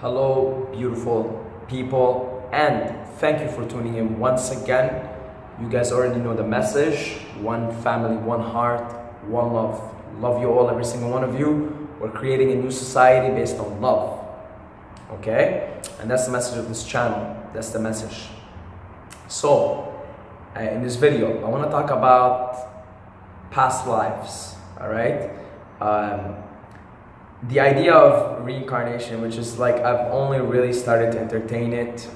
Hello, beautiful people, and thank you for tuning in once again. You guys already know the message: one family, one heart, one love. Love you all, every single one of you. We're creating a new society based on love. Okay? And that's the message of this channel. That's the message. So, in this video, I want to talk about past lives. Alright? The idea of reincarnation, which is like I've only really started to entertain it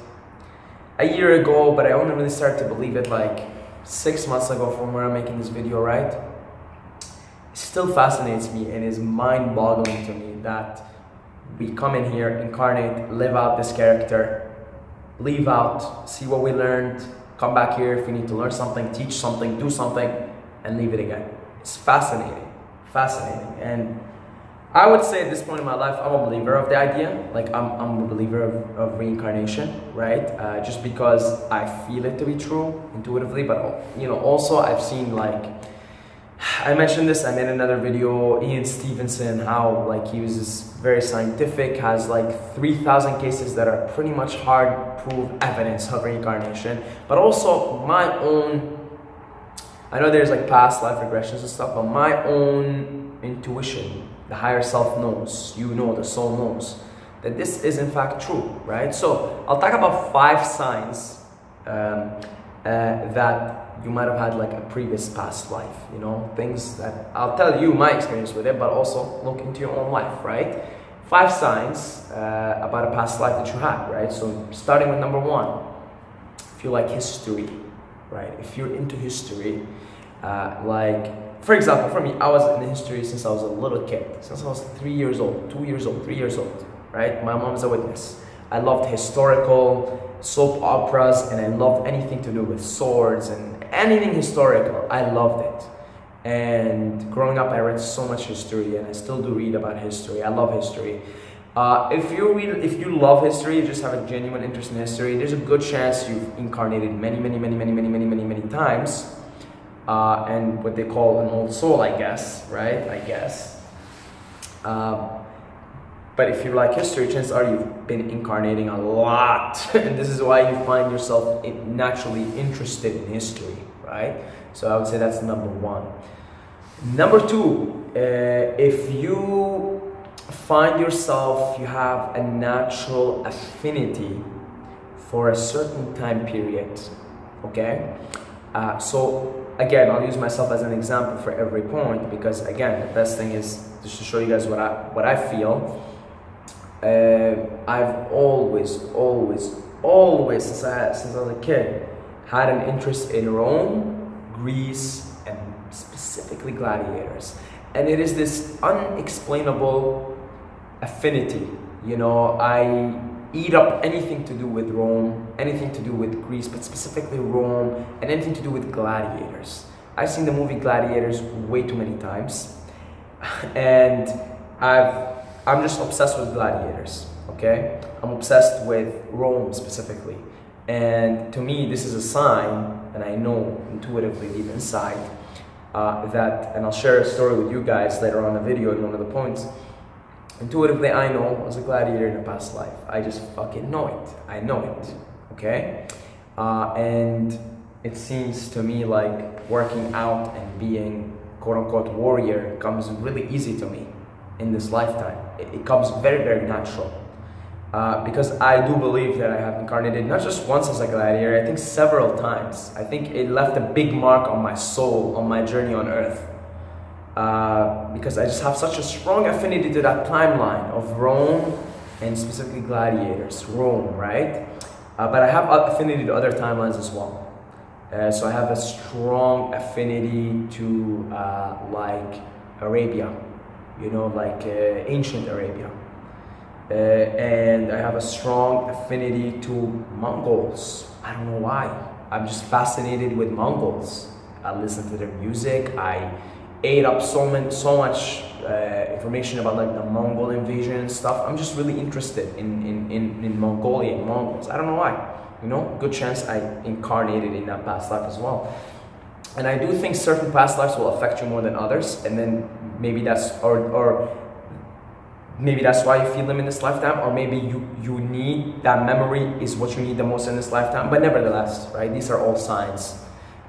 a year ago, but I only really started to believe it like 6 months ago from where I'm making this video, right? It still fascinates me and is mind-boggling to me that we come in here, incarnate, live out this character, leave out, see what we learned, come back here if we need to learn something, teach something, do something, and leave it again. It's fascinating, and I would say at this point in my life, I'm a believer of the idea. Like I'm a believer of reincarnation, right? Just because I feel it to be true intuitively, but also I've seen, like, I mentioned this, I made another video, Ian Stevenson, how like he was this very scientific, has like 3,000 cases that are pretty much hard proof evidence of reincarnation, but also my own, I know there's like past life regressions and stuff, but my own intuition, the higher self knows, the soul knows that this is in fact true, right? So I'll talk about 5 signs that you might have had like a previous past life, things that I'll tell you my experience with it, but also look into your own life, right? 5 signs about a past life that you had, right? So starting with number 1, if you like history, right? If you're into history, for example, for me, I was in history since I was a little kid, since I was 3 years old, 2 years old, 3 years old, right? My mom's a witness. I loved historical soap operas, and I loved anything to do with swords and anything historical. I loved it. And growing up, I read so much history, and I still do read about history. I love history. If you love history, you just have a genuine interest in history, there's a good chance you've incarnated many times. And what they call an old soul, I guess, right? But if you like history, chances are you've been incarnating a lot. And this is why you find yourself naturally interested in history, right? So I would say that's number 1. Number 2, if you find yourself, you have a natural affinity for a certain time period, okay? So again, I'll use myself as an example for every point, because again, the best thing is just to show you guys what I feel. I've always since I was a kid had an interest in Rome, Greece, and specifically gladiators. And it is this unexplainable affinity. I eat up anything to do with Rome, anything to do with Greece, but specifically Rome, and anything to do with gladiators. I've seen the movie Gladiators way too many times, and I'm just obsessed with gladiators, okay? I'm obsessed with Rome specifically. And to me, this is a sign, and I know intuitively deep inside, and I'll share a story with you guys later on in the video in one of the points. Intuitively, I know I was a gladiator in a past life. I just fucking know it. I know it, okay? And it seems to me like working out and being quote-unquote warrior comes really easy to me in this lifetime. It comes very natural. Because I do believe that I have incarnated not just once as a gladiator, I think several times. I think it left a big mark on my soul, on my journey on earth. Because I just have such a strong affinity to that timeline of Rome, and specifically gladiators, Rome, right? But I have affinity to other timelines as well. So I have a strong affinity to like Arabia, ancient Arabia. And I have a strong affinity to Mongols. I don't know why. I'm just fascinated with Mongols. I listen to their music. I ate up so much information about like the Mongol invasion and stuff. I'm just really interested in Mongolia and Mongols. I don't know why. Good chance I incarnated in that past life as well. And I do think certain past lives will affect you more than others, and then maybe that's or maybe that's why you feel them in this lifetime, or maybe you need that memory is what you need the most in this lifetime. But nevertheless, right, these are all signs.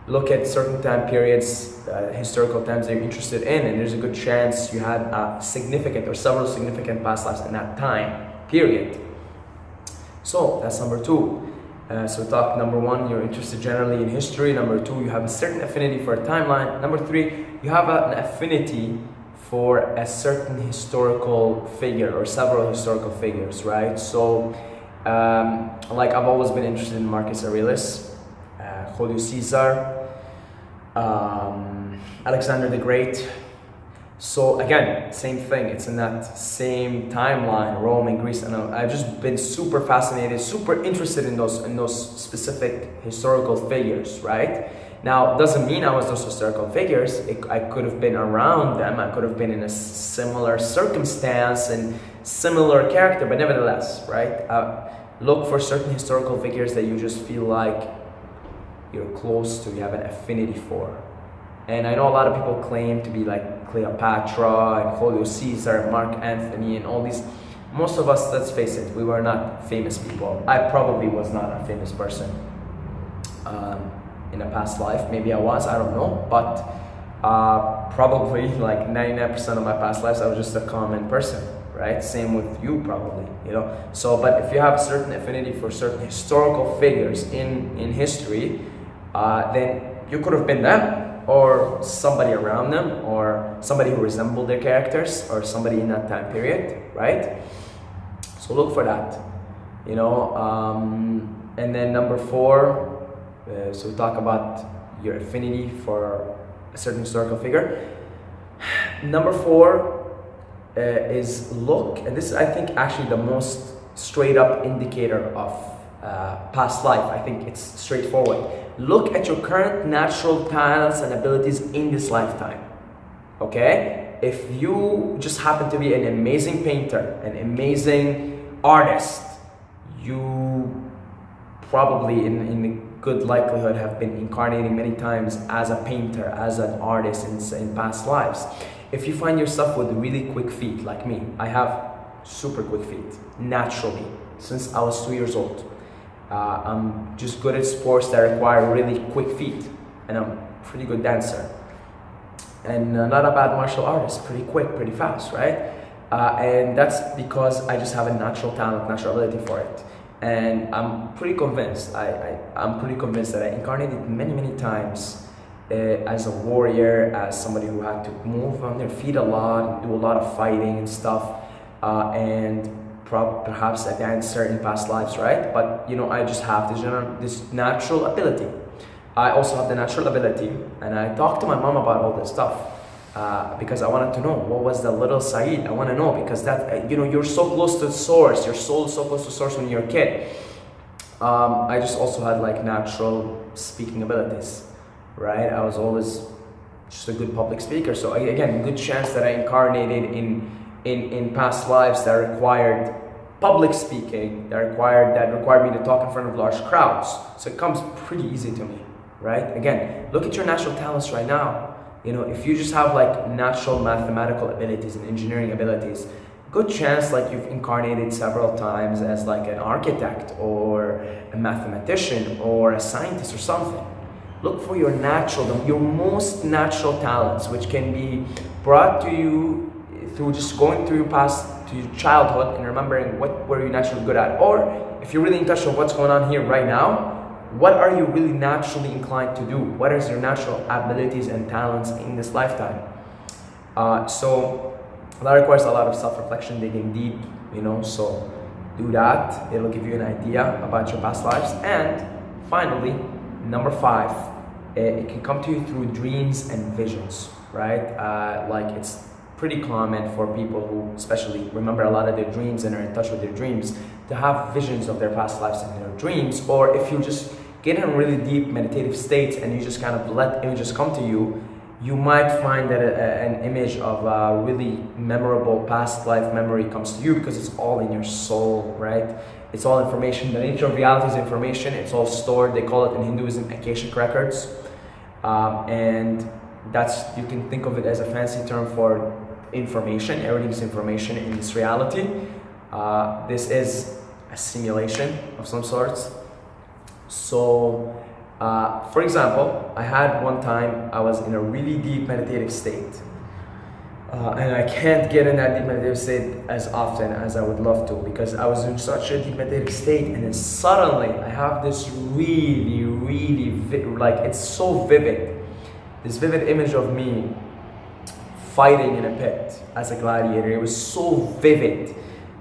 Look at certain time periods, historical times that you're interested in, and there's a good chance you had a significant or several significant past lives in that time period. So that's number two. So talk number one, you're interested generally in history. Number two, you have a certain affinity for a timeline. Number three, you have an affinity for a certain historical figure or several historical figures, right? So like I've always been interested in Marcus Aurelius, Julius Caesar, Alexander the Great. So again, same thing, it's in that same timeline, Rome and Greece, and I've just been super fascinated, super interested in those specific historical figures, right? Now, doesn't mean I was those historical figures. I could have been around them, I could have been in a similar circumstance and similar character, but nevertheless, right? Look for certain historical figures that you just feel like you're close to, you have an affinity for. And I know a lot of people claim to be like Cleopatra and Julius Caesar and Mark Antony and all these. Most of us, let's face it, we were not famous people. I probably was not a famous person in a past life. Maybe I was, I don't know. But probably like 99% of my past lives, I was just a common person, right? Same with you probably, you know. So, but if you have a certain affinity for certain historical figures in history, then you could have been them, or somebody around them, or somebody who resembled their characters, or somebody in that time period, right? So look for that, you know. And then number four, so talk about your affinity for a certain historical figure. Number four is look, and this is, I think, actually the most straight up indicator of past life. I think it's straightforward. Look at your current natural talents and abilities in this lifetime. Okay? If you just happen to be an amazing painter, an amazing artist, you probably in good likelihood have been incarnating many times as a painter, as an artist in past lives. If you find yourself with really quick feet like me, I have super quick feet naturally since I was 2 years old. I'm just good at sports that require really quick feet, and I'm a pretty good dancer, and not a bad martial artist, pretty quick, pretty fast, right? And that's because I just have a natural talent, natural ability for it. And I'm pretty convinced, I'm pretty convinced that I incarnated many times as a warrior, as somebody who had to move on their feet a lot, do a lot of fighting and stuff, and perhaps a dancer in past lives, right? But you know, I just have this natural ability. I also have the natural ability, and I talked to my mom about all this stuff because I wanted to know what was the little Saeed. I want to know, because that, you know, you're so close to the source, your soul is so close to the source when you're a kid. I just also had like natural speaking abilities, right? I was always just a good public speaker. So again, good chance that I incarnated in past lives that required public speaking, that required me to talk in front of large crowds. So it comes pretty easy to me, right? Again, look at your natural talents right now. You know, if you just have like natural mathematical abilities and engineering abilities, good chance like you've incarnated several times as like an architect or a mathematician or a scientist or something. Look for your most natural talents, which can be brought to you through just going through your past, to your childhood, and remembering what were you naturally good at. Or if you're really in touch with what's going on here right now, what are you really naturally inclined to do? What is your natural abilities and talents in this lifetime? So that requires a lot of self-reflection, digging deep, you know, so do that. It'll give you an idea about your past lives. And finally, number five, it can come to you through dreams and visions, right? Like it's pretty common for people who especially remember a lot of their dreams and are in touch with their dreams to have visions of their past lives in their dreams. Or if you just get in really deep meditative states and you just kind of let images come to you, you might find that an image of a really memorable past life memory comes to you, because it's all in your soul, right? It's all information. The nature of reality is information. It's all stored. They call it in Hinduism Akashic records, and that's, you can think of it as a fancy term for information. Everything is information in this reality. This is a simulation of some sorts. So, for example, I had one time I was in a really deep meditative state. And I can't get in that deep meditative state as often as I would love to, because I was in such a deep meditative state, and then suddenly I have this really, like, it's so vivid, this vivid image of me fighting in a pit as a gladiator. It was so vivid.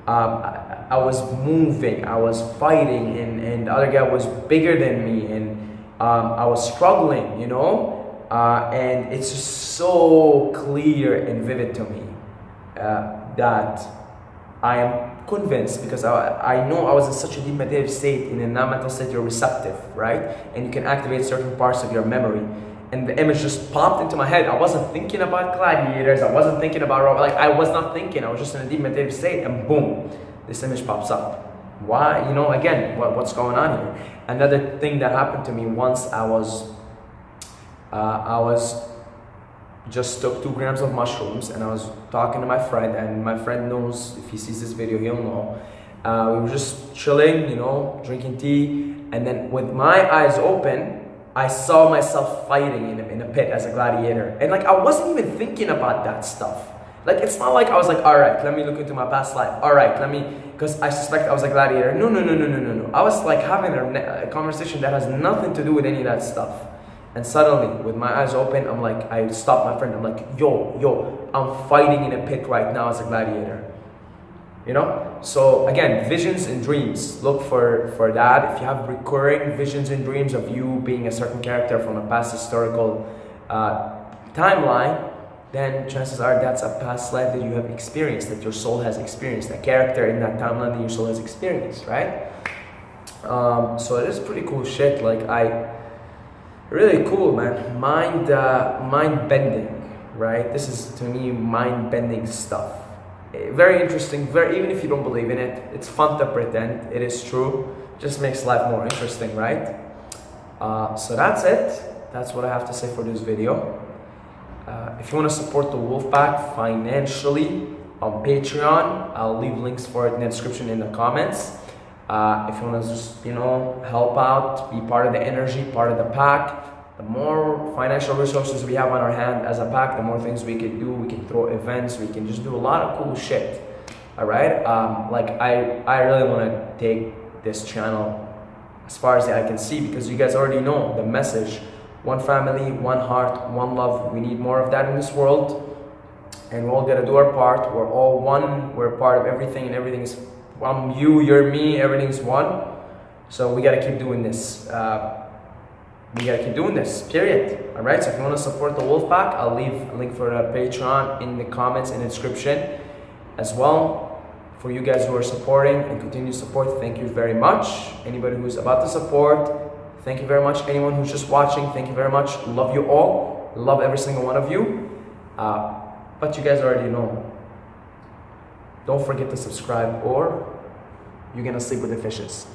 I was moving, I was fighting, and the other guy was bigger than me, and I was struggling, you know? And it's just so clear and vivid to me that I am convinced, because I know I was in such a deep meditative state. In a non-mental state, you're receptive, right? And you can activate certain parts of your memory. And the image just popped into my head. I wasn't thinking about gladiators. I wasn't thinking about, like, I was not thinking. I was just in a deep meditative state, and boom, this image pops up. Why? You know, again, what's going on here? Another thing that happened to me once, I just took 2 grams of mushrooms, and I was talking to my friend, and my friend knows, if he sees this video, he'll know. We were just chilling, you know, drinking tea, and then with my eyes open, I saw myself fighting in a pit as a gladiator. And like, I wasn't even thinking about that stuff. Like, it's not like I was like, all right, let me look into my past life. All right, let me, because I suspect I was a gladiator. No. I was like having a conversation that has nothing to do with any of that stuff. And suddenly, with my eyes open, I'm like, I stopped my friend. I'm like, yo, I'm fighting in a pit right now as a gladiator. You know? So again, visions and dreams. Look for that. If you have recurring visions and dreams of you being a certain character from a past historical timeline, then chances are that's a past life that you have experienced, that your soul has experienced, a character in that timeline that your soul has experienced, right? So it is pretty cool shit. Like, really cool, man. Mind bending, right? This is, to me, mind bending stuff. Very interesting. Even if you don't believe in it, it's fun to pretend it is true. Just makes life more interesting, right? So that's it. That's what I have to say for this video. If you want to support the Wolfpack financially on Patreon, I'll leave links for it in the description, in the comments. If you want to just, you know, help out, be part of the energy, part of the pack, the more financial resources we have on our hand as a pack, the more things we can do. We can throw events, we can just do a lot of cool shit. All right? Like, I really want to take this channel as far as I can see, because you guys already know the message. One family, one heart, one love. We need more of that in this world, and we're all gonna do our part. We're all one. We're part of everything, and everything is you, you're me, everything's one. So we gotta keep doing this. Period. All right. So if you want to support the Wolfpack, I'll leave a link for the Patreon in the comments and description as well. For you guys who are supporting and continue to support, thank you very much. Anybody who's about to support, thank you very much. Anyone who's just watching, thank you very much. Love you all. Love every single one of you. But you guys already know. Don't forget to subscribe, or you're gonna sleep with the fishes.